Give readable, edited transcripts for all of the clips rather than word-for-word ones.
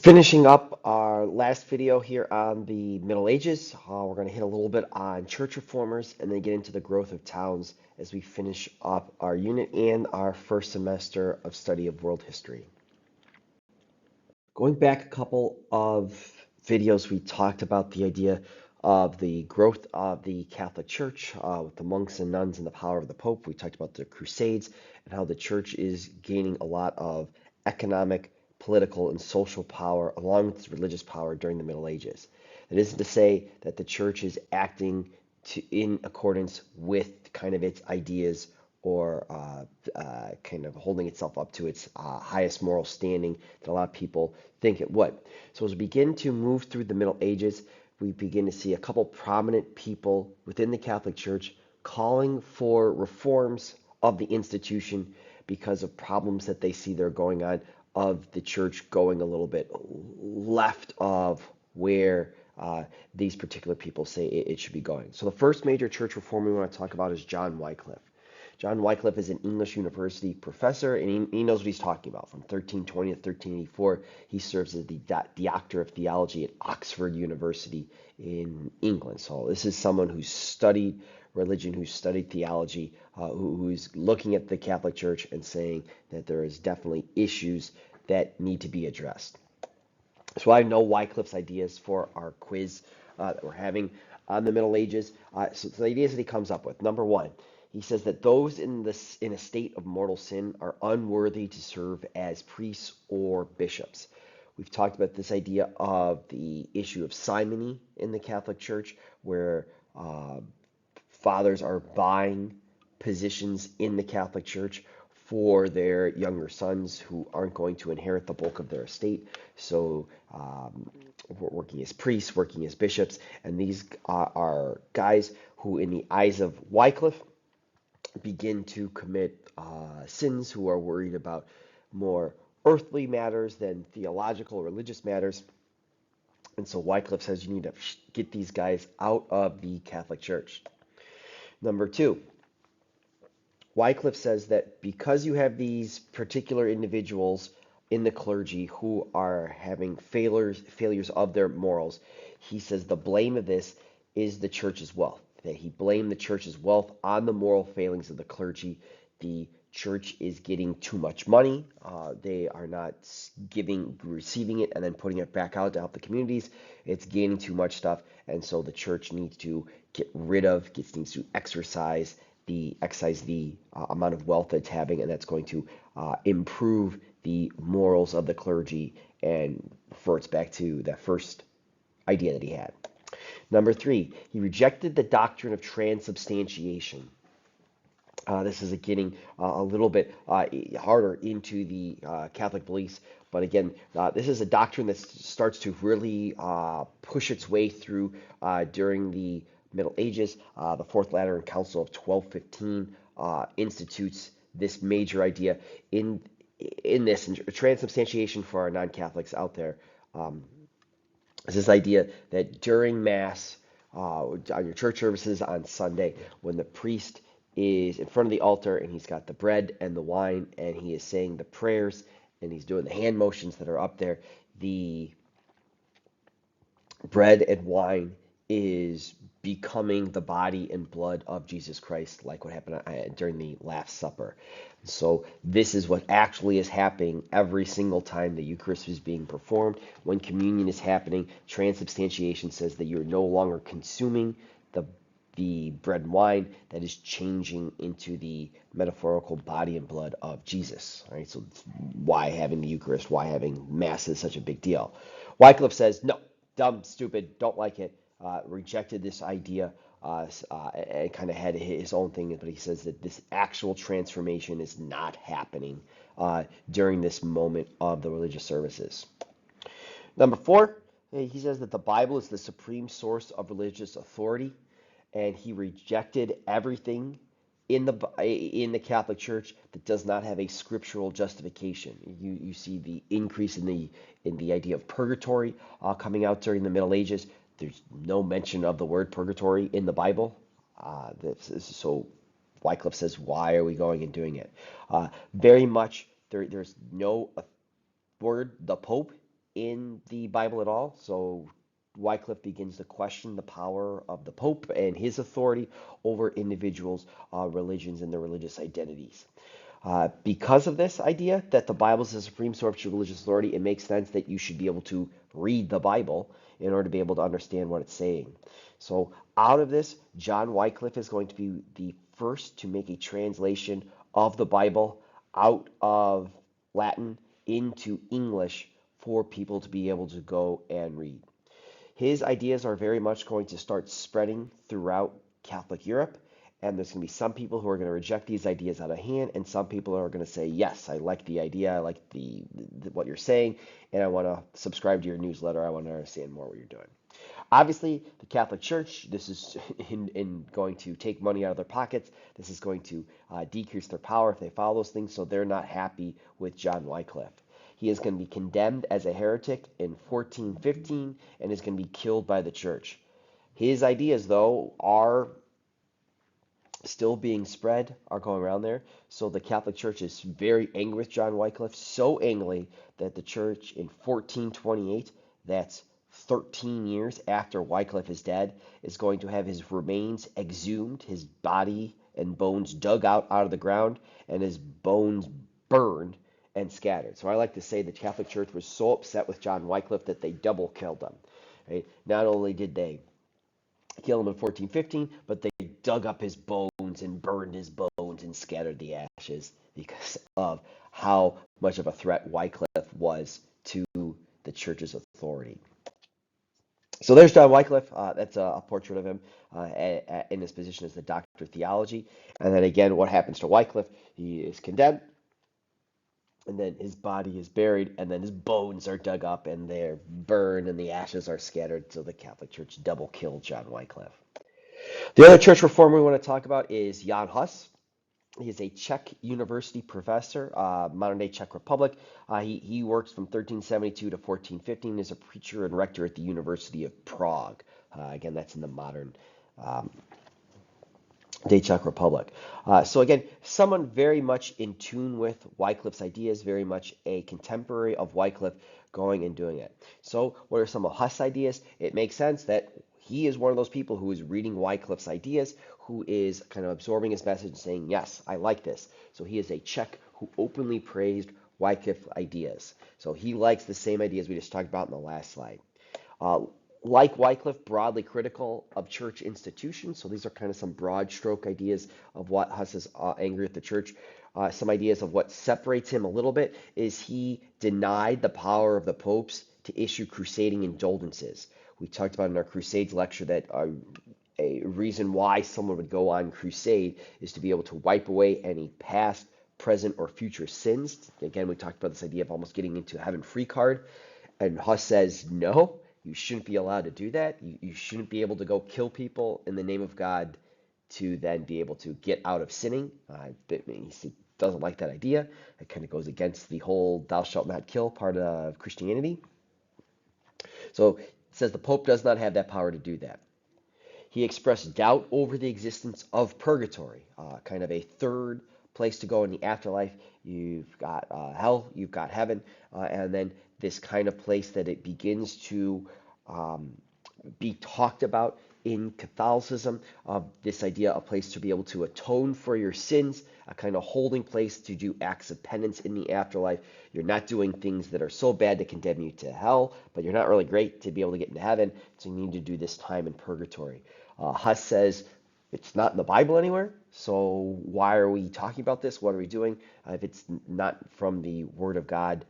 Finishing up our last video here on the Middle Ages, we're going to hit a little bit on church reformers and then get into the growth of towns as we finish up our unit and our first semester of study of world history. Going back a couple of videos, we talked about the idea of the growth of the Catholic Church with the monks and nuns and the power of the Pope. We talked about the Crusades and how the church is gaining a lot of economic, political, and social power along with its religious power during the Middle Ages. That isn't to say that the church is acting in accordance with kind of its ideas or kind of holding itself up to its highest moral standing that a lot of people think it would. So as we begin to move through the Middle Ages, we begin to see a couple prominent people within the Catholic Church calling for reforms of the institution because of problems that they see that are going on of the church going a little bit left of where these particular people say it should be going. So the first major church reform we want to talk about is John Wycliffe. John Wycliffe is an English university professor, and he knows what he's talking about. From 1320 to 1384, he serves as the Doctor of Theology at Oxford University in England. So this is someone who's studied religion, who's studied theology, who's looking at the Catholic Church and saying that there is definitely issues that need to be addressed. So I know Wycliffe's ideas for our quiz that we're having on the Middle Ages. So the ideas that he comes up with. Number one, he says that those in a state of mortal sin are unworthy to serve as priests or bishops. We've talked about this idea of the issue of simony in the Catholic Church, where fathers are buying positions in the Catholic Church for their younger sons who aren't going to inherit the bulk of their estate. So working as priests, working as bishops, and these are guys who, in the eyes of Wycliffe, begin to commit sins, who are worried about more earthly matters than theological, religious matters. And so Wycliffe says you need to get these guys out of the Catholic Church. Number two, Wycliffe says that because you have these particular individuals in the clergy who are having failures of their morals, he says the blame of this is the church's wealth. That he blamed the church's wealth on the moral failings of the clergy. The church is getting too much money. They are not receiving it, and then putting it back out to help the communities. It's gaining too much stuff, and so the church needs to needs to excise the amount of wealth it's having, and that's going to improve the morals of the clergy, and refers back to that first idea that he had. Number three, he rejected the doctrine of transubstantiation. This is getting a little bit harder into the Catholic beliefs, but again, this is a doctrine that starts to really push its way through during the Middle Ages. The Fourth Lateran Council of 1215 institutes this major idea in this. And transubstantiation, for our non-Catholics out there, is this idea that during Mass, on your church services on Sunday, when the priest is in front of the altar and he's got the bread and the wine and he is saying the prayers and he's doing the hand motions that are up there, the bread and wine is becoming the body and blood of Jesus Christ, like what happened during the Last Supper. So this is what actually is happening every single time the Eucharist is being performed. When communion is happening, transubstantiation says that you're no longer consuming the bread and wine, that is changing into the metaphorical body and blood of Jesus. All right, so why having the Eucharist, why having Mass is such a big deal. Wycliffe says, no, dumb, stupid, don't like it, rejected this idea, and kind of had his own thing, but he says that this actual transformation is not happening during this moment of the religious services. Number four, he says that the Bible is the supreme source of religious authority, and he rejected everything in the Catholic Church that does not have a scriptural justification. You see the increase in the idea of purgatory coming out during the Middle Ages. There's no mention of the word purgatory in the Bible. So Wycliffe says, why are we going and doing it? Very much there's no word. The Pope in the Bible at all. So Wycliffe begins to question the power of the Pope and his authority over individuals' religions and their religious identities. Because of this idea that the Bible is the supreme source of religious authority, it makes sense that you should be able to read the Bible in order to be able to understand what it's saying. So, out of this, John Wycliffe is going to be the first to make a translation of the Bible out of Latin into English for people to be able to go and read. His ideas are very much going to start spreading throughout Catholic Europe, and there's going to be some people who are going to reject these ideas out of hand, and some people are going to say, "Yes, I like the idea, I like what you're saying, and I want to subscribe to your newsletter. I want to understand more what you're doing." Obviously, the Catholic Church, this is in going to take money out of their pockets. This is going to decrease their power if they follow those things, so they're not happy with John Wycliffe. He is going to be condemned as a heretic in 1415 and is going to be killed by the church. His ideas, though, are still being spread, are going around there. So the Catholic Church is very angry with John Wycliffe, so angry that the church in 1428, that's 13 years after Wycliffe is dead, is going to have his remains exhumed, his body and bones dug out of the ground, and his bones burned and scattered. So I like to say the Catholic Church was so upset with John Wycliffe that they double killed him. Right? Not only did they kill him in 1415, but they dug up his bones and burned his bones and scattered the ashes because of how much of a threat Wycliffe was to the church's authority. So there's John Wycliffe. That's a portrait of him in his position as the doctor of theology. And then again, what happens to Wycliffe? He is condemned, and then his body is buried, and then his bones are dug up, and they're burned, and the ashes are scattered. So the Catholic Church double killed John Wycliffe. The other church reformer we want to talk about is Jan Hus. He is a Czech university professor, modern day Czech Republic. He works from 1372 to 1415 as a preacher and rector at the University of Prague. Again, that's in the modern um, day Czech Republic. So again, someone very much in tune with Wycliffe's ideas, very much a contemporary of Wycliffe going and doing it. So what are some of Huss' ideas? It makes sense that he is one of those people who is reading Wycliffe's ideas, who is kind of absorbing his message and saying, yes, I like this. So he is a Czech who openly praised Wycliffe ideas. So he likes the same ideas we just talked about in the last slide. Uh, like Wycliffe, broadly critical of church institutions. So these are kind of some broad stroke ideas of what Huss is angry at the church. Some ideas of what separates him a little bit is he denied the power of the popes to issue crusading indulgences. We talked about in our Crusades lecture that a reason why someone would go on crusade is to be able to wipe away any past, present, or future sins. Again, we talked about this idea of almost getting into a heaven free card. And Huss says, no, you shouldn't be allowed to do that. You shouldn't be able to go kill people in the name of God to then be able to get out of sinning. He doesn't like that idea. It kind of goes against the whole thou shalt not kill part of Christianity. So it says the Pope does not have that power to do that. He expressed doubt over the existence of purgatory, kind of a third place to go in the afterlife. You've got hell, you've got heaven, and then this kind of place that it begins to be talked about in Catholicism, this idea, a place to be able to atone for your sins, a kind of holding place to do acts of penance in the afterlife. You're not doing things that are so bad to condemn you to hell, but you're not really great to be able to get into heaven, so you need to do this time in purgatory. Huss says it's not in the Bible anywhere, so why are we talking about this? What are we doing? If it's not from the Word of God,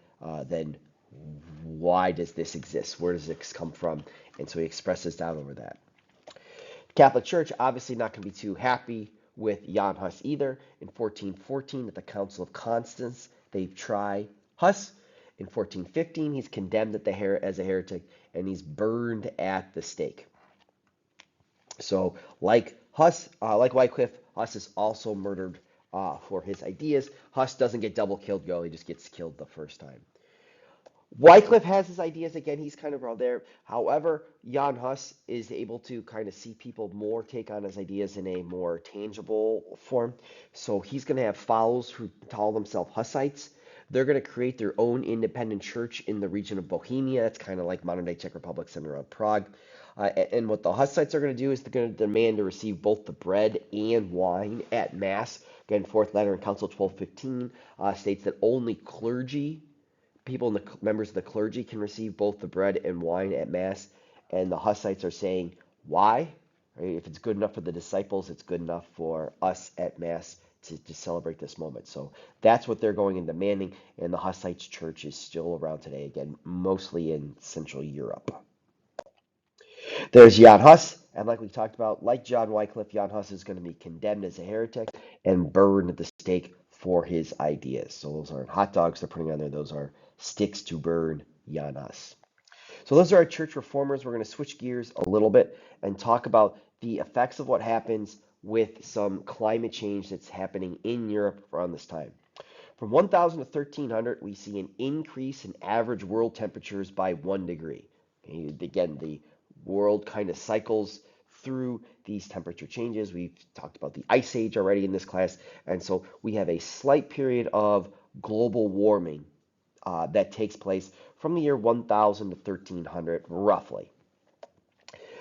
then why does this exist? Where does this come from? And so he expresses doubt over that. The Catholic Church obviously not going to be too happy with Jan Hus either. In 1414, at the Council of Constance, they try Hus. In 1415, he's condemned as a heretic, and he's burned at the stake. So, like Wycliffe, Huss is also murdered for his ideas. Huss doesn't get double killed, he just gets killed the first time. Wycliffe has his ideas again. He's kind of around there. However, Jan Hus is able to kind of see people more take on his ideas in a more tangible form. So he's going to have followers who call themselves Hussites. They're going to create their own independent church in the region of Bohemia. It's kind of like modern day Czech Republic, center of Prague. And what the Hussites are going to do is they're going to demand to receive both the bread and wine at Mass. Again, Fourth Lateran Council 1215 states that only clergy, people in the members of the clergy, can receive both the bread and wine at Mass. And the Hussites are saying, why? Right? If it's good enough for the disciples, it's good enough for us at Mass to celebrate this moment. So that's what they're going and demanding. And the Hussites church is still around today, again, mostly in Central Europe. There's Jan Hus, and like we talked about, like John Wycliffe, Jan Hus is going to be condemned as a heretic and burned at the stake for his ideas. So those aren't hot dogs they're putting on there, those are sticks to burn Jan Hus. So those are our church reformers. We're going to switch gears a little bit and talk about the effects of what happens with some climate change that's happening in Europe around this time. From 1000 to 1300, we see an increase in average world temperatures by 1 degree. Okay, again, the world kind of cycles through these temperature changes. We've talked about the Ice Age already in this class, and so we have a slight period of global warming that takes place from the year 1000 to 1300, roughly.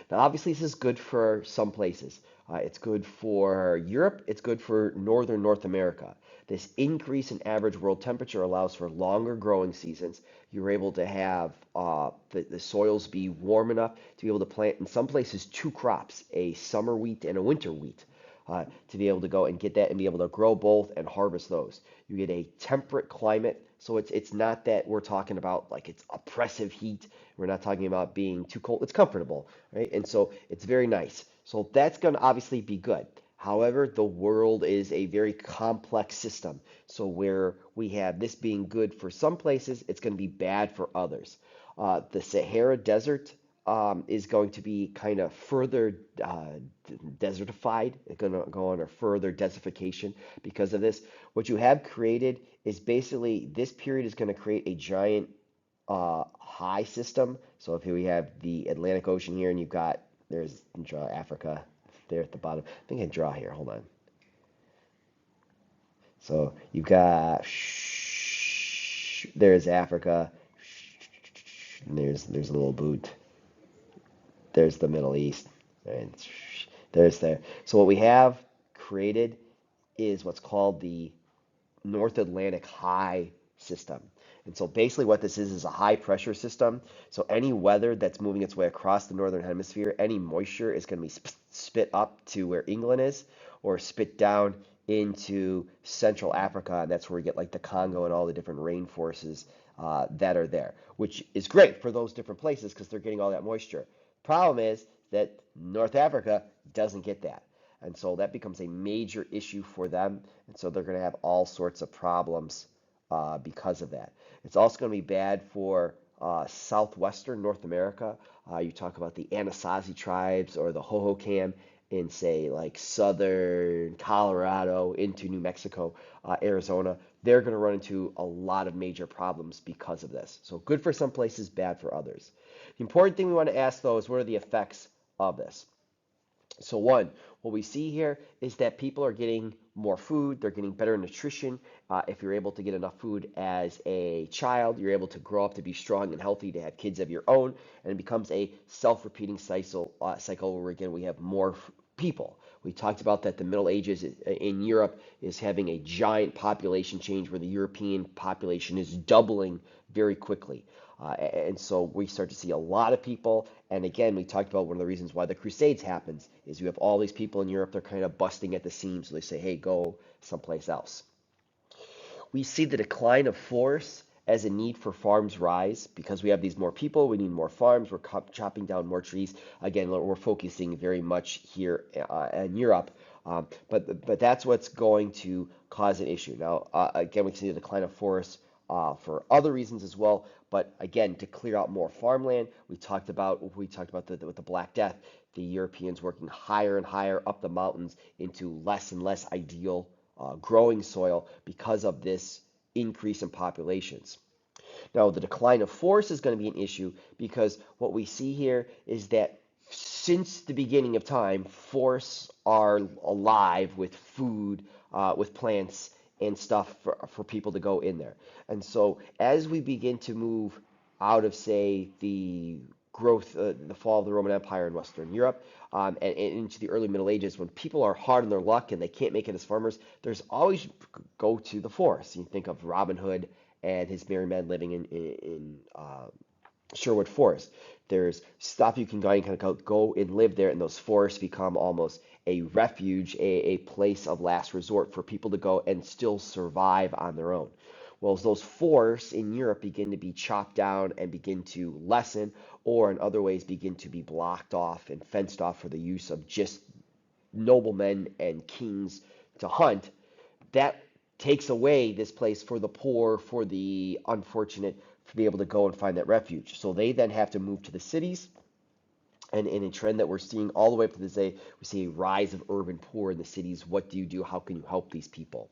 Now, obviously, this is good for some places. It's good for Europe. It's good for northern North America. This increase in average world temperature allows for longer growing seasons. You're able to have the soils be warm enough to be able to plant, in some places, two crops, a summer wheat and a winter wheat, to be able to go and get that and be able to grow both and harvest those. You get a temperate climate, so it's not that we're talking about like it's oppressive heat. We're not talking about being too cold. It's comfortable, right? And so it's very nice. So that's going to obviously be good. However, the world is a very complex system. So where we have this being good for some places, it's going to be bad for others. The Sahara Desert is going to be kind of further desertified. It's going to go under further desertification because of this. What you have created is basically this period is going to create a giant high system. So if we have the Atlantic Ocean here, and you've got there's draw Africa there at the bottom. I think I can draw here. Hold on. So you've got there's Africa. And there's a little boot. There's the Middle East. And there's there. So what we have created is what's called the North Atlantic high system. And so basically what this is a high pressure system. So any weather that's moving its way across the northern hemisphere, any moisture is going to be spit up to where England is or spit down into Central Africa. And that's where we get like the Congo and all the different rainforests that are there, which is great for those different places because they're getting all that moisture. Problem is that North Africa doesn't get that. And so that becomes a major issue for them. And so they're going to have all sorts of problems because of that. It's also going to be bad for southwestern North America. You talk about the Anasazi tribes or the Hohokam in, say, like southern Colorado into New Mexico, Arizona. They're going to run into a lot of major problems because of this. So good for some places, bad for others. The important thing we want to ask, though, is what are the effects of this? So one, what we see here is that people are getting more food, they're getting better nutrition. If you're able to get enough food as a child, you're able to grow up to be strong and healthy, to have kids of your own, and it becomes a self-repeating cycle where again we have more people. We talked about that the Middle Ages in Europe is having a giant population change where the European population is doubling very quickly. And so we start to see a lot of people. And again, we talked about one of the reasons why the Crusades happens is you have all these people in Europe, they're kind of busting at the seams. So they say, hey, go someplace else. We see the decline of forests as a need for farms rise because we have these more people, we need more farms, we're chopping down more trees. Again, we're focusing very much here in Europe, but that's what's going to cause an issue. Now, again, we see the decline of forests for other reasons as well. But again, to clear out more farmland, we talked about with the Black Death, the Europeans working higher and higher up the mountains into less and less ideal growing soil because of this increase in populations. Now, the decline of forests is going to be an issue because what we see here is that since the beginning of time, forests are alive with food, with plants and stuff for people to go in there. And so as we begin to move out of, say, the fall of the Roman Empire in Western Europe, and into the early Middle Ages, when people are hard on their luck and they can't make it as farmers, there's always go to the forest. You think of Robin Hood and his merry men living in Sherwood Forest. There's stuff you can go, you kind of go and live there, and those forests become almost a refuge, a place of last resort for people to go and still survive on their own. Well, as those forests in Europe begin to be chopped down and begin to lessen, or in other ways begin to be blocked off and fenced off for the use of just noblemen and kings to hunt, that takes away this place for the poor, for the unfortunate, to be able to go and find that refuge. So they then have to move to the cities. And in a trend that we're seeing all the way up to this day, we see a rise of urban poor in the cities. What do you do? How can you help these people?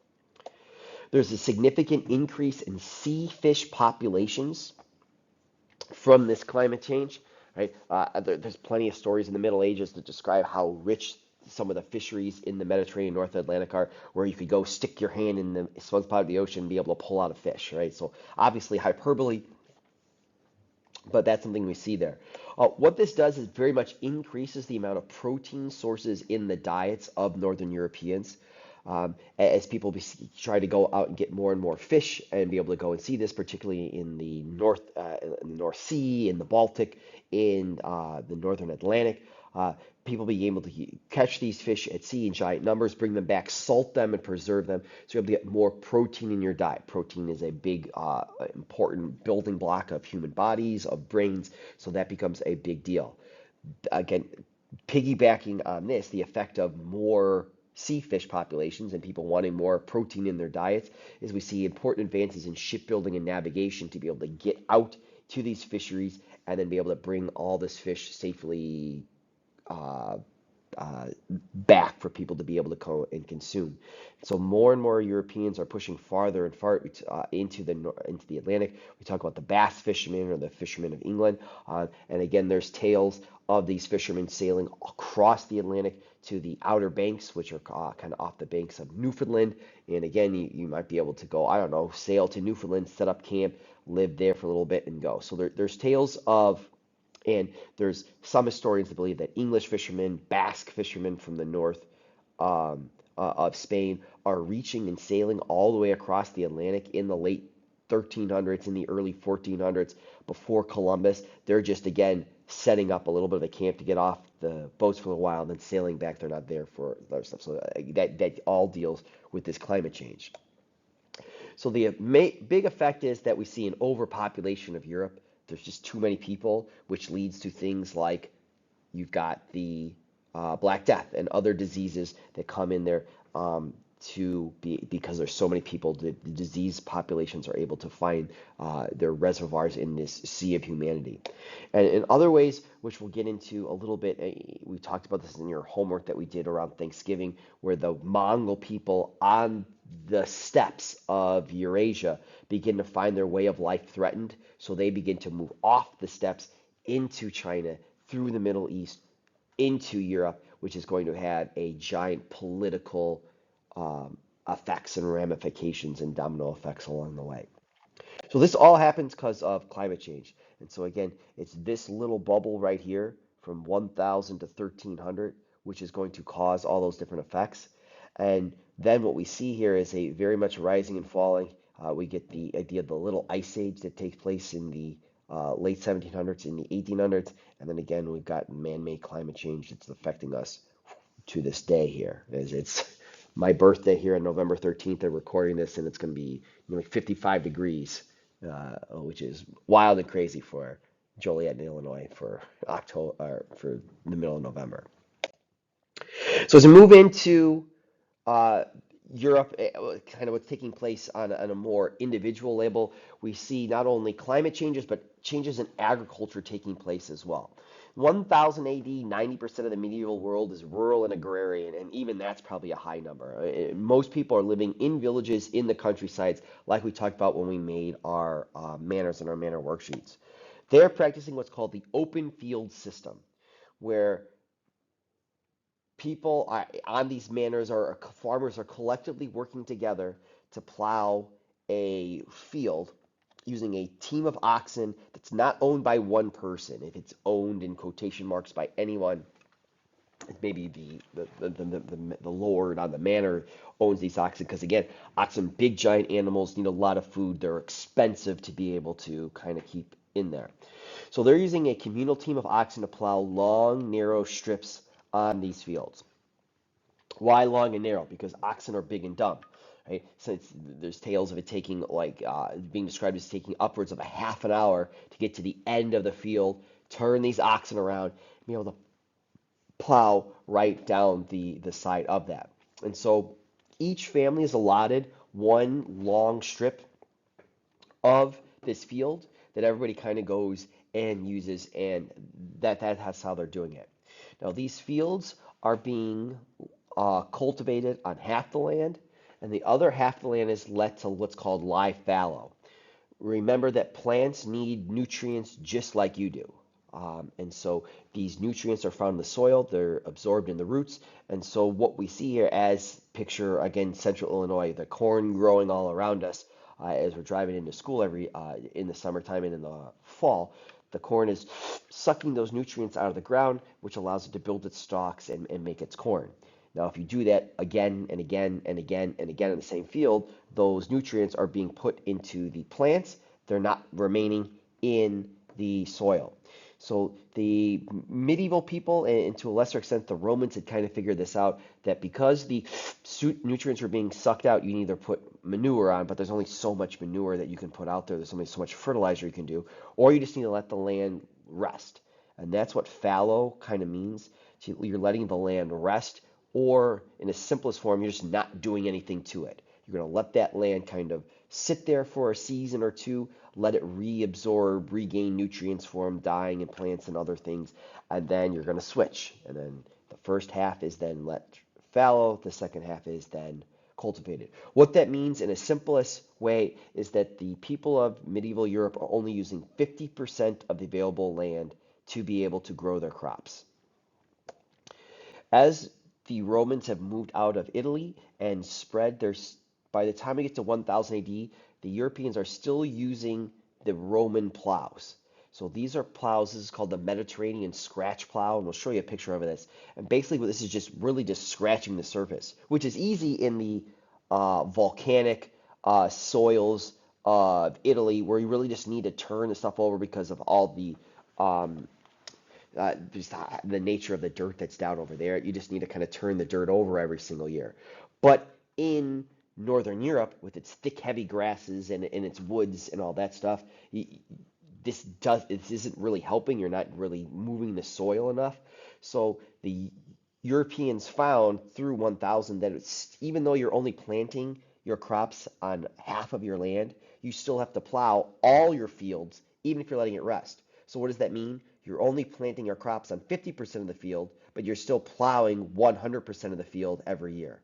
There's a significant increase in sea fish populations from this climate change, right? There's plenty of stories in the Middle Ages that describe how rich some of the fisheries in the Mediterranean North Atlantic are, where you could go stick your hand in the sponge pot of the ocean and be able to pull out a fish, right? So obviously hyperbole, but that's something we see there. What this does is very much increases the amount of protein sources in the diets of Northern Europeans. As people try to go out and get more and more fish and be able to go and see this, particularly in the North Sea, in the Baltic, in the Northern Atlantic. People being able to catch these fish at sea in giant numbers, bring them back, salt them, and preserve them, so you're able to get more protein in your diet. Protein is a big, important building block of human bodies, of brains, so that becomes a big deal. Again, piggybacking on this, the effect of more sea fish populations and people wanting more protein in their diets is we see important advances in shipbuilding and navigation to be able to get out to these fisheries and then be able to bring all this fish safely uh, back for people to be able to go and consume. So more and more Europeans are pushing farther and farther into the Atlantic. We talk about the bass fishermen or the fishermen of England, and again, there's tales of these fishermen sailing across the Atlantic to the Outer Banks, which are kind of off the banks of Newfoundland. And again, you might be able to go, I don't know, sail to Newfoundland, set up camp, live there for a little bit, and go. So there's tales of and there's some historians that believe that English fishermen, Basque fishermen from the north of Spain are reaching and sailing all the way across the Atlantic in the late 1300s, in the early 1400s, before Columbus. They're just, again, setting up a little bit of a camp to get off the boats for a while and then sailing back. They're not there for other stuff. So that all deals with this climate change. So the big effect is that we see an overpopulation of Europe. There's just too many people, which leads to things like you've got the Black Death and other diseases that come in there because there's so many people. The disease populations are able to find their reservoirs in this sea of humanity. And in other ways, which we'll get into a little bit, we talked about this in your homework that we did around Thanksgiving, where the Mongol people on the steppes of Eurasia begin to find their way of life threatened. So they begin to move off the steppes into China, through the Middle East, into Europe, which is going to have a giant political effects and ramifications and domino effects along the way. So this all happens because of climate change. And so again, it's this little bubble right here from 1000 to 1300, which is going to cause all those different effects. And then what we see here is a very much rising and falling. We get the idea of the little ice age that takes place in the late 1700s, in the 1800s. And then again, we've got man-made climate change that's affecting us to this day here. It's my birthday here on November 13th. I'm recording this, and it's going to be 55 degrees, which is wild and crazy for Joliet, Illinois, for October, for the middle of November. So as we move into uh, Europe, kind of what's taking place on a more individual level, we see not only climate changes, but changes in agriculture taking place as well. 1000 AD, 90% of the medieval world is rural and agrarian, and even that's probably a high number. Most people are living in villages in the countrysides, like we talked about when we made our manners and our manner worksheets. They're practicing what's called the open field system, where people on these manors, or farmers, are collectively working together to plow a field using a team of oxen that's not owned by one person. If it's owned in quotation marks by anyone, maybe the lord on the manor owns these oxen, because again, oxen, big giant animals, need a lot of food. They're expensive to be able to kind of keep in there. So they're using a communal team of oxen to plow long, narrow strips on these fields. Why long and narrow? Because oxen are big and dumb, right? So there's tales of it taking being described as taking upwards of a half an hour to get to the end of the field, turn these oxen around, and be able to plow right down the side of that. And so each family is allotted one long strip of this field that everybody kind of goes and uses, and that's how they're doing it. Now these fields are being cultivated on half the land, and the other half of the land is let to what's called live fallow. Remember that plants need nutrients just like you do. And so these nutrients are found in the soil, they're absorbed in the roots. And so what we see here, as picture again central Illinois, the corn growing all around us as we're driving into school every in the summertime and in the fall, the corn is sucking those nutrients out of the ground, which allows it to build its stalks and make its corn. Now, if you do that again and again and again and again in the same field, those nutrients are being put into the plants. They're not remaining in the soil. So the medieval people, and to a lesser extent the Romans, had kind of figured this out, that because the nutrients were being sucked out, you can either put manure on, but there's only so much manure that you can put out there. There's only so much fertilizer you can do, or you just need to let the land rest. And that's what fallow kind of means. So you're letting the land rest, or in its simplest form, you're just not doing anything to it. You're going to let that land kind of sit there for a season or two, let it reabsorb, regain nutrients from dying and plants and other things, and then you're going to switch. And then the first half is then let fallow, the second half is then cultivated. What that means in a simplest way is that the people of medieval Europe are only using 50% of the available land to be able to grow their crops. As the Romans have moved out of Italy and spread their, by the time we get to 1000 AD, the Europeans are still using the Roman plows. So these are plows. This is called the Mediterranean scratch plow, and we'll show you a picture of this. And basically, what this is just really just scratching the surface, which is easy in the volcanic soils of Italy, where you really just need to turn the stuff over because of all the um, just the nature of the dirt that's down over there. You just need to kind of turn the dirt over every single year. But in Northern Europe, with its thick, heavy grasses and its woods and all that stuff, this isn't really helping. You're not really moving the soil enough. So the Europeans found through 1000 that it's, even though you're only planting your crops on half of your land, you still have to plow all your fields, even if you're letting it rest. So what does that mean? You're only planting your crops on 50% of the field, but you're still plowing 100% of the field every year.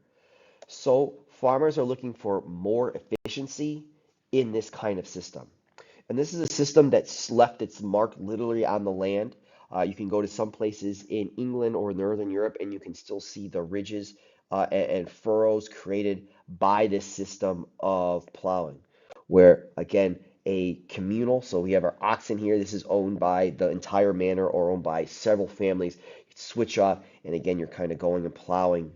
So farmers are looking for more efficiency in this kind of system. And this is a system that's left its mark literally on the land. You can go to some places in England or Northern Europe, and you can still see the ridges and furrows created by this system of plowing, where again, a communal, so we have our oxen here. This is owned by the entire manor or owned by several families. You switch off, and again, you're kind of going and plowing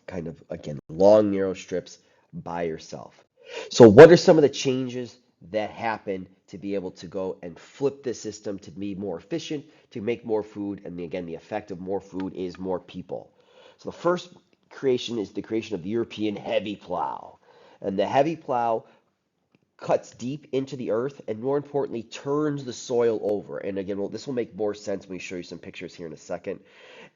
kind of, again, long, narrow strips by yourself. So what are some of the changes that happen to be able to go and flip the system to be more efficient, to make more food? And again, the effect of more food is more people. So the first creation is the creation of the European heavy plow. And the heavy plow cuts deep into the earth and, more importantly, turns the soil over. And again, well, this will make more sense when we show you some pictures here in a second.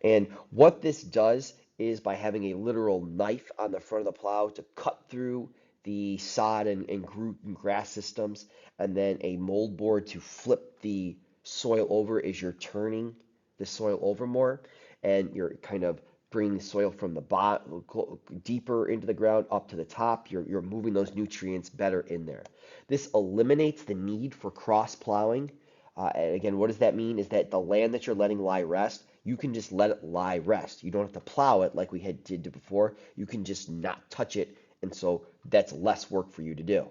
And what this does is, by having a literal knife on the front of the plow to cut through the sod and grass systems, and then a mold board to flip the soil over as you're turning the soil over more, and you're kind of bringing the soil from the bottom deeper into the ground up to the top. You're moving those nutrients better in there. This eliminates the need for cross plowing. And again, what does that mean? Is that the land that you're letting lie rest, you can just let it lie rest. You don't have to plow it like we did before. You can just not touch it And so that's less work for you to do.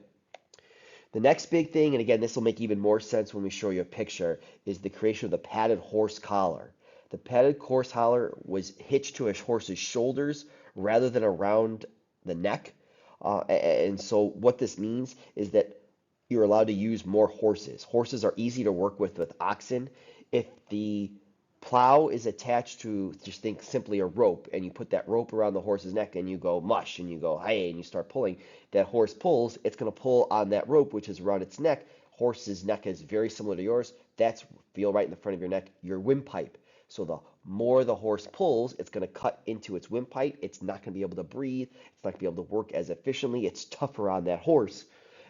The next big thing, and again, this will make even more sense when we show you a picture, is the creation of the padded horse collar. The padded horse collar was hitched to a horse's shoulders rather than around the neck. And so what this means is that you're allowed to use more horses. Horses are easy to work with oxen. If the plow is attached to, just think simply a rope, and you put that rope around the horse's neck and you go mush and you go hey and you start pulling, that horse pulls, it's going to pull on that rope which is around its neck. Horse's neck is very similar to yours. That's, feel right in the front of your neck, your windpipe. So the more the horse pulls, it's going to cut into its windpipe. It's not going to be able to breathe. It's not going to be able to work as efficiently. It's tougher on that horse.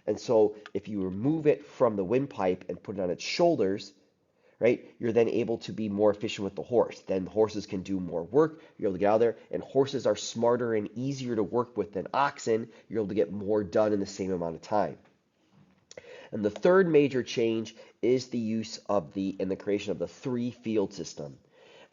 And so if you remove it from the windpipe and put it on its shoulders, right, you're then able to be more efficient with the horse. Then horses can do more work. You're able to get out of there. And horses are smarter and easier to work with than oxen. You're able to get more done in the same amount of time. And the third major change is the use of the creation of the three-field system.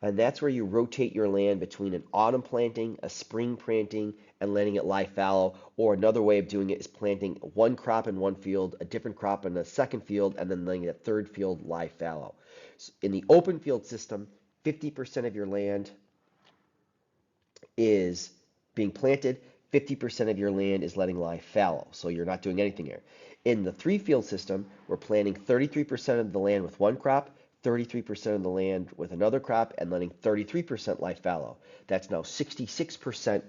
And that's where you rotate your land between an autumn planting, a spring planting, and letting it lie fallow. Or another way of doing it is planting one crop in one field, a different crop in a second field, and then letting that third field lie fallow. So in the open field system, 50% of your land is being planted, 50% of your land is letting lie fallow. So you're not doing anything here. In the three field system, we're planting 33% of the land with one crop, 33% of the land with another crop, and letting 33% lie fallow. That's now 66%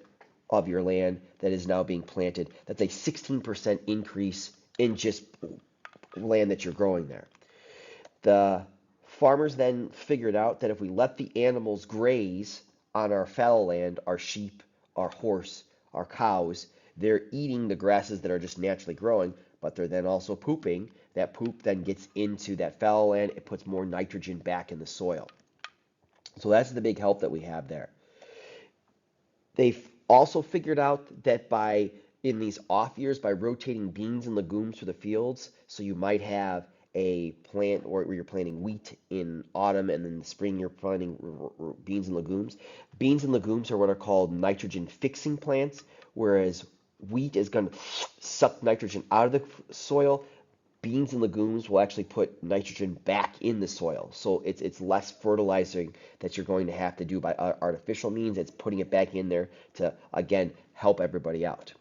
of your land that is now being planted. That's a 16% increase in just land that you're growing there. The farmers then figured out that if we let the animals graze on our fallow land, our sheep, our horse, our cows, they're eating the grasses that are just naturally growing, but they're then also pooping. That poop then gets into that fallow land. It puts more nitrogen back in the soil. So that's the big help that we have there. They've also figured out that in these off years, by rotating beans and legumes through the fields, so you might have a plant or where you're planting wheat in autumn and then in the spring you're planting beans and legumes. Beans and legumes are what are called nitrogen fixing plants, whereas wheat is going to suck nitrogen out of the soil. Beans and legumes will actually put nitrogen back in the soil. So it's less fertilizing that you're going to have to do by artificial means. It's putting it back in there to, again, help everybody out.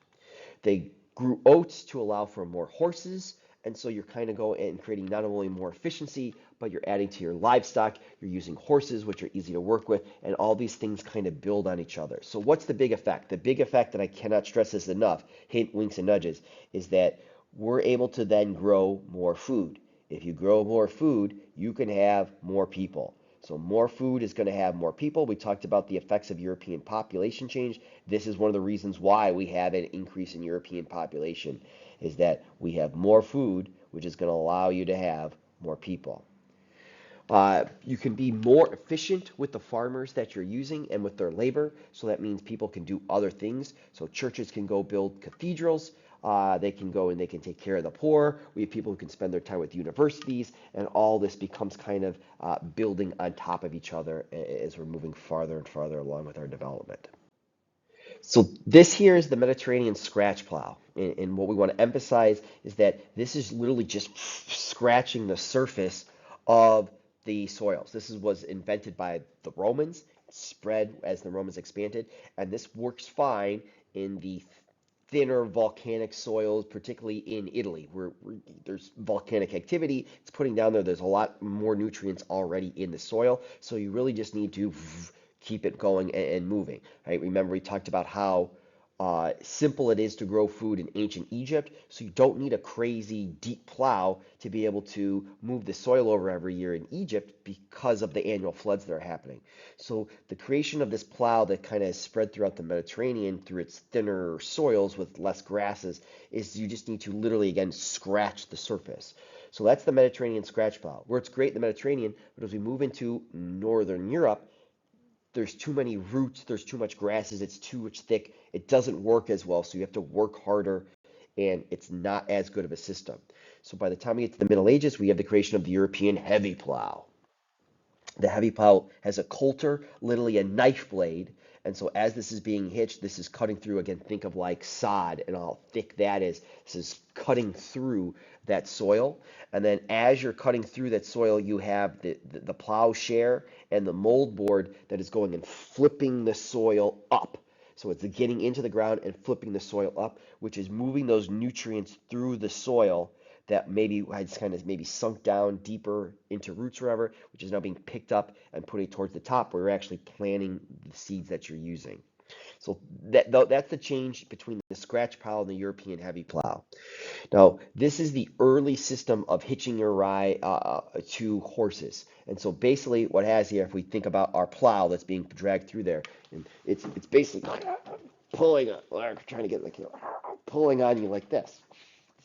They grew oats to allow for more horses. And so you're kind of going and creating not only more efficiency, but you're adding to your livestock. You're using horses, which are easy to work with, and all these things kind of build on each other. So what's the big effect? The big effect, and I cannot stress this enough, hint, winks, and nudges, is that we're able to then grow more food. If you grow more food, you can have more people. So more food is going to have more people. We talked about the effects of European population change. This is one of the reasons why we have an increase in European population, is that we have more food, which is going to allow you to have more people. You can be more efficient with the farmers that you're using and with their labor. So that means people can do other things. So churches can go build cathedrals. They can go and they can take care of the poor. We have people who can spend their time with universities, and all this becomes kind of building on top of each other as we're moving farther and farther along with our development. So this here is the Mediterranean scratch plow. And what we want to emphasize is that this is literally just scratching the surface of the soils. This was invented by the Romans, spread as the Romans expanded, and this works fine in the thinner volcanic soils, particularly in Italy, where there's volcanic activity. It's putting down there. There's a lot more nutrients already in the soil, so you really just need to keep it going and moving. Right? Remember, we talked about how simple it is to grow food in ancient Egypt, so you don't need a crazy deep plow to be able to move the soil over every year in Egypt because of the annual floods that are happening. So the creation of this plow that kind of spread throughout the Mediterranean through its thinner soils with less grasses is you just need to literally, again, scratch the surface. So that's the Mediterranean scratch plow, where it's great in the Mediterranean, but as we move into Northern Europe, there's too many roots, there's too much grasses, it's too much thick, it doesn't work as well, so you have to work harder, and it's not as good of a system. So by the time we get to the Middle Ages, we have the creation of the European heavy plow. The heavy plow has a coulter, literally a knife blade, And so as this is being hitched, this is cutting through. Again, think of like sod and how thick that is. This is cutting through that soil. And then as you're cutting through that soil, you have the plowshare and the mold board that is going and flipping the soil up. So it's getting into the ground and flipping the soil up, which is moving those nutrients through the soil that maybe has kind of maybe sunk down deeper into roots or whatever, which is now being picked up and putting towards the top where you're actually planting the seeds that you're using. So that's the change between the scratch plow and the European heavy plow. Now, this is the early system of hitching your rye to horses. And so basically what it has here, if we think about our plow that's being dragged through there, and it's basically pulling, trying to get like, pulling on you like this.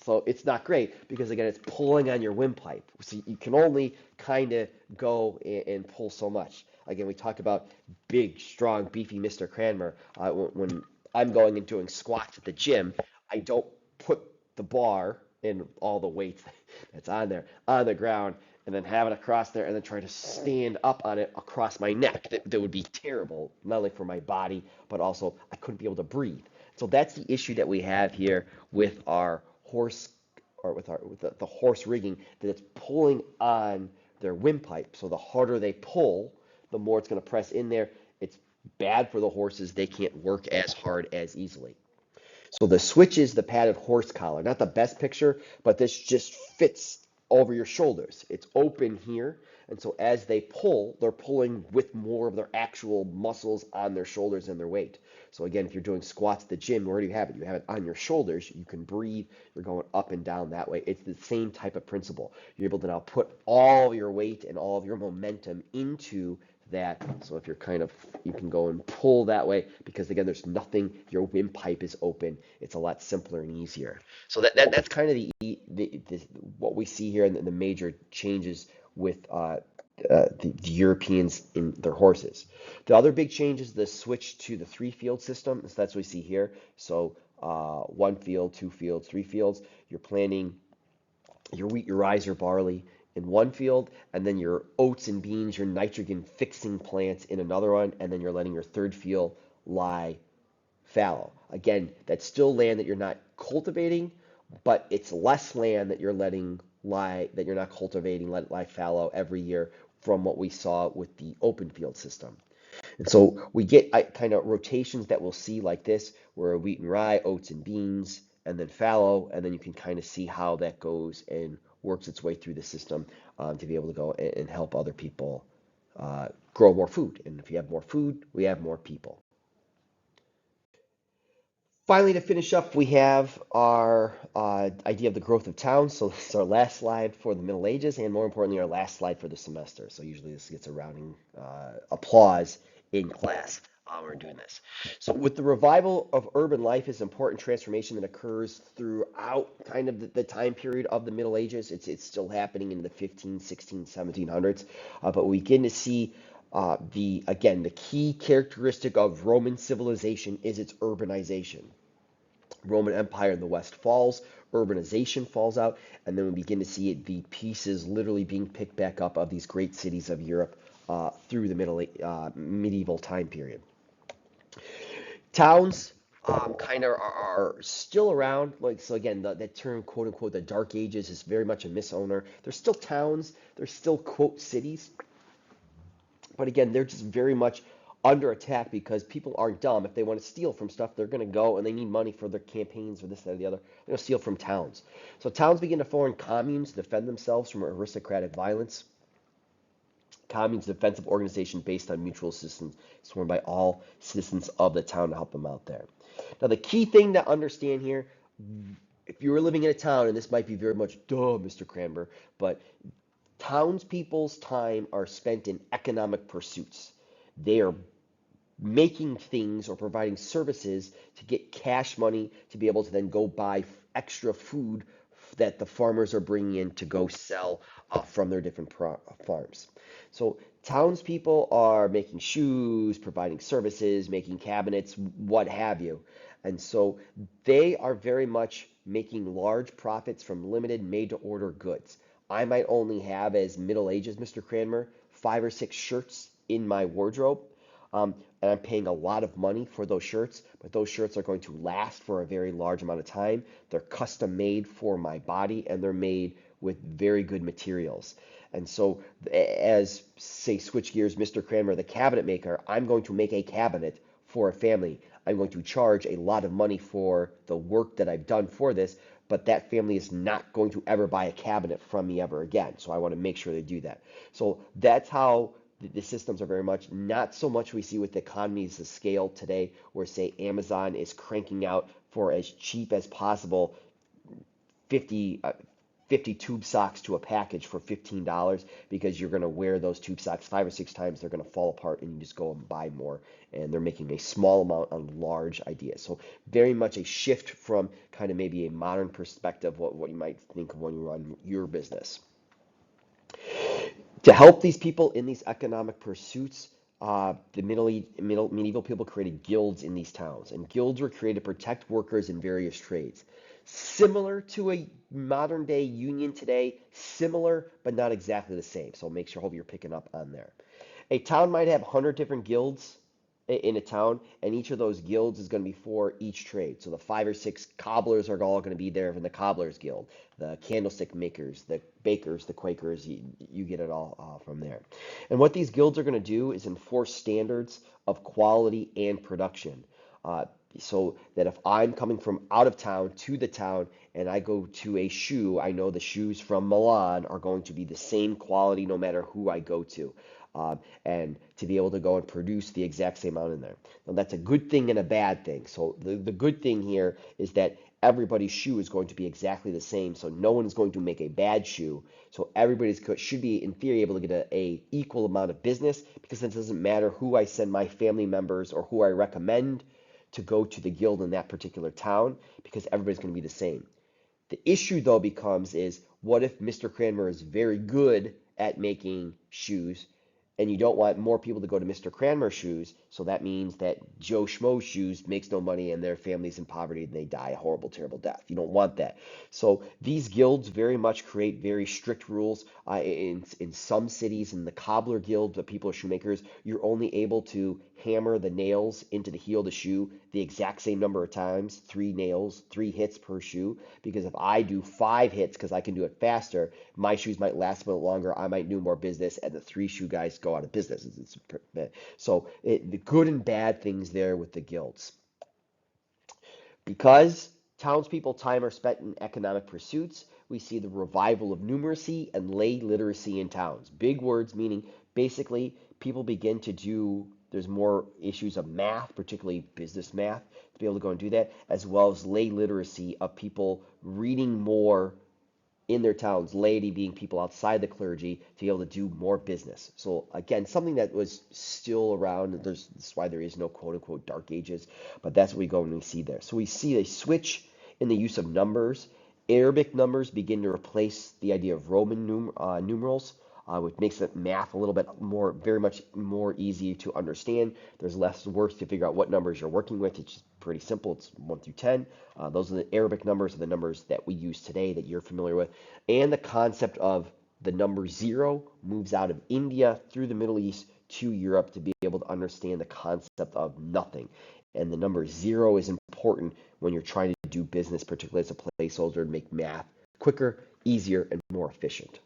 So it's not great because again, it's pulling on your windpipe. So you can only kind of go and pull so much. Again, we talked about big, strong, beefy Mr. Cranmer. When I'm going and doing squats at the gym, I don't put the bar and all the weight that's on there on the ground and then have it across there and then try to stand up on it across my neck. That would be terrible, not only for my body, but also I couldn't be able to breathe. So that's the issue that we have here with our horse or with the horse rigging, that it's pulling on their windpipe. So the harder they pull, the more it's going to press in there. It's bad for the horses. They can't work as hard as easily. So the switch is the padded horse collar. Not the best picture, but this just fits over your shoulders. It's open here. And so as they pull, they're pulling with more of their actual muscles on their shoulders and their weight. So again, if you're doing squats at the gym, where do you have it? You have it on your shoulders. You can breathe. You're going up and down that way. It's the same type of principle. You're able to now put all of your weight and all of your momentum into that. So if you're you can go and pull that way because again, there's nothing, your windpipe is open. It's a lot simpler and easier. So that's kind of what we see here and the major changes with the Europeans in their horses. The other big change is the switch to the three field system. So that's what we see here. So one field, two fields, three fields. You're planting your wheat, your rye, or barley in one field, and then your oats and beans, your nitrogen fixing plants in another one, and then you're letting your third field lie fallow. Again, that's still land that you're not cultivating, but it's less land that you're letting lie, that you're not cultivating, let it lie fallow every year from what we saw with the open field system. And so we get kind of rotations that we'll see like this, where wheat and rye, oats and beans, and then fallow, and then you can kind of see how that goes and works its way through the system to be able to go and help other people grow more food. And if you have more food, we have more people. Finally, to finish up, we have our idea of the growth of towns. So this is our last slide for the Middle Ages, and more importantly, our last slide for the semester. So usually this gets a rounding applause in class when we're doing this. So with the revival of urban life is important transformation that occurs throughout kind of the time period of the Middle Ages. It's still happening in the 15, 16, 1700s, but we begin to see the key characteristic of Roman civilization is its urbanization. Roman Empire in the West falls, urbanization falls out, and then we begin to see the pieces literally being picked back up of these great cities of Europe through the medieval time period. Towns kind of are still around. Like so, again, that term "quote unquote" the Dark Ages is very much a misnomer. They're still towns. They're still quote cities, but again, they're just very much under attack because people aren't dumb. If they want to steal from stuff, they're going to go and they need money for their campaigns or this, that, or the other. They're going to steal from towns. So towns begin to form communes to defend themselves from aristocratic violence. Communes, a defensive organization based on mutual assistance, sworn by all citizens of the town to help them out there. Now, the key thing to understand here, if you were living in a town, and this might be very much, duh, Mr. Cranber, but townspeople's time are spent in economic pursuits. They are making things or providing services to get cash money to be able to then go buy extra food that the farmers are bringing in to go sell from their different farms. So townspeople are making shoes, providing services, making cabinets, what have you. And so they are very much making large profits from limited made-to-order goods. I might only have, as Middle Ages, Mr. Cranmer, 5 or 6 shirts in my wardrobe. and I'm paying a lot of money for those shirts, but those shirts are going to last for a very large amount of time. They're custom made for my body, and they're made with very good materials. And so, as say switch gears, Mr. Cranmer, the cabinet maker, I'm going to make a cabinet for a family. I'm going to charge a lot of money for the work that I've done for this, but that family is not going to ever buy a cabinet from me ever again. So I want to make sure they do that. So that's how the systems are very much not so much we see with the economies of scale today, where say Amazon is cranking out for as cheap as possible 50 50 tube socks to a package for $15 because you're going to wear those tube socks 5 or 6 times. They're going to fall apart and you just go and buy more. And they're making a small amount on large ideas. So very much a shift from kind of maybe a modern perspective, what you might think of when you run your business. To help these people in these economic pursuits, the medieval people created guilds in these towns, and guilds were created to protect workers in various trades. Similar to a modern day union today, similar but not exactly the same. So make sure, hope you're picking up on there. A town might have 100 different guilds in a town, and each of those guilds is going to be for each trade. So the 5 or 6 cobblers are all going to be there in the Cobblers Guild, the candlestick makers, the bakers, the Quakers, you get it all from there. And what these guilds are going to do is enforce standards of quality and production. Uh, so that if I'm coming from out of town to the town and I go to a shoe, I know the shoes from Milan are going to be the same quality no matter who I go to. And to be able to go and produce the exact same amount in there. Now, that's a good thing and a bad thing. So the good thing here is that everybody's shoe is going to be exactly the same. So no one is going to make a bad shoe. So everybody should be, in theory, able to get a equal amount of business because it doesn't matter who I send my family members or who I recommend to go to the guild in that particular town because everybody's going to be the same. The issue though becomes is what if Mr. Cranmer is very good at making shoes and you don't want more people to go to Mr. Cranmer shoes, so that means that Joe Schmo shoes makes no money and their family's in poverty and they die a horrible, terrible death. You don't want that. So these guilds very much create very strict rules. In some cities, in the Cobbler Guild, the people are shoemakers, you're only able to hammer the nails into the heel of the shoe the exact same number of times, 3 nails, 3 hits per shoe. Because if I do 5 hits because I can do it faster, my shoes might last a bit longer. I might do more business, and the 3 shoe guys go out of business. So the good and bad things there with the guilds. Because townspeople time are spent in economic pursuits, we see the revival of numeracy and lay literacy in towns. Big words meaning basically people begin to do, there's more issues of math, particularly business math, to be able to go and do that, as well as lay literacy of people reading more in their towns, laity being people outside the clergy, to be able to do more business. So again, something that was still around. That's why there is no quote unquote dark ages, but that's what we go and we see there. So we see a switch in the use of numbers. Arabic numbers begin to replace the idea of Roman numerals, which makes the math a little bit more, very much more easy to understand. There's less work to figure out what numbers you're working with. It's just pretty simple. It's 1 through 10. Those are the Arabic numbers, are the numbers that we use today that you're familiar with. And the concept of the number 0 moves out of India through the Middle East to Europe to be able to understand the concept of nothing. And the number 0 is important when you're trying to do business, particularly as a placeholder, to make math quicker, easier, and more efficient.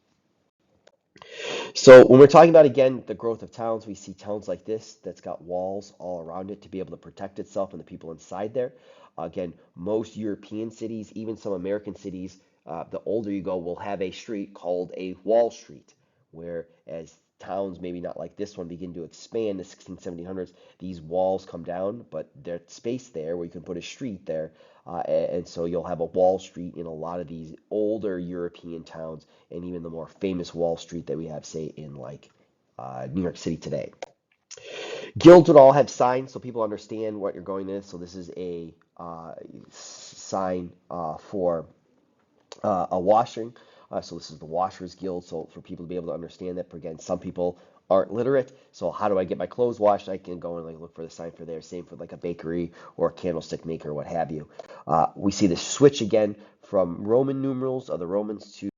So when we're talking about, again, the growth of towns, we see towns like this that's got walls all around it to be able to protect itself and the people inside there. Again, most European cities, even some American cities, the older you go, will have a street called a wall street, where as towns, maybe not like this one, begin to expand the 16, 1700s, these walls come down, but there's space there where you can put a street there. And so you'll have a Wall Street in a lot of these older European towns, and even the more famous Wall Street that we have, say, in like New York City today. Guilds would all have signs so people understand what you're going to. So this is a sign for a washing. So this is the Washers Guild. So for people to be able to understand that, again, some people aren't literate. So how do I get my clothes washed? I can go and like look for the sign for there. Same for like a bakery or a candlestick maker, or what have you. We see the switch again from Roman numerals of the Romans to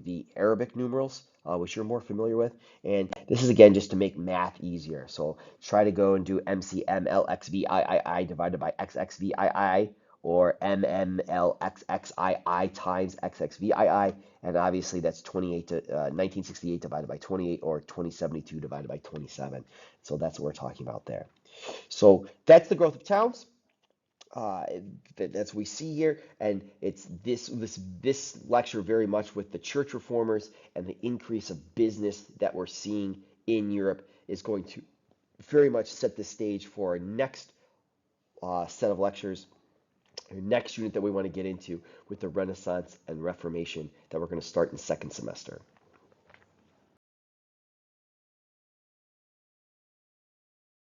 the Arabic numerals, which you're more familiar with. And this is again just to make math easier. So try to go and do MCMLXVIII divided by XXVII, or MMLXXII times XXVII. And obviously that's 1968 divided by 28, or 2072 divided by 27. So that's what we're talking about there. So that's the growth of towns. Uh, that's what we see here, and it's this lecture very much with the church reformers and the increase of business that we're seeing in Europe is going to very much set the stage for our next set of lectures, our next unit that we want to get into with the Renaissance and Reformation that we're going to start in second semester.